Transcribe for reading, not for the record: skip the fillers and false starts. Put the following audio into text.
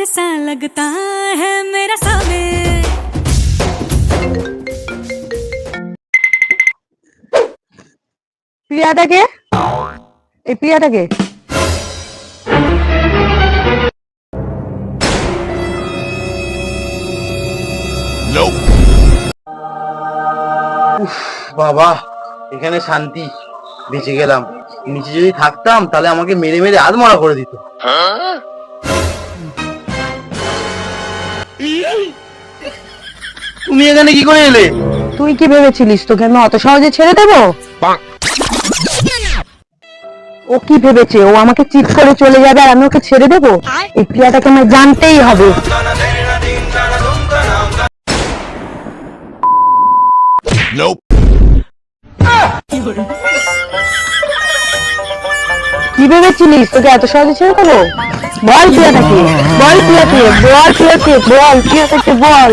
सा लगता है मेरा साबिर। প্রিয়াটাকে এই প্রিয়াটাকে বাবা এখানে শান্তি, বেঁচে গেলাম। নিচে যদি থাকতাম তাহলে আমাকে মেরে মেরে আধমরা করে দিত। তুমি এখানে কি করে এলে? তুই কি ভেবেছিলিস তোকে আমি অত সহজে ছেড়ে দেবো? ও কি ভেবেছে ও আমাকে চিট করে চলে যাবে আর আমি ওকে ছেড়ে দেবো? এই প্রিয়াটাকে আমার জানতেই হবে। কি ভেবেছিলিস তোকে এত সহজে ছেড়ে দেবো? বল প্রিয়াটাকে, বল প্রিয়াকে, বল প্রিয়াকে, বল প্রিয়াটাকে, বল।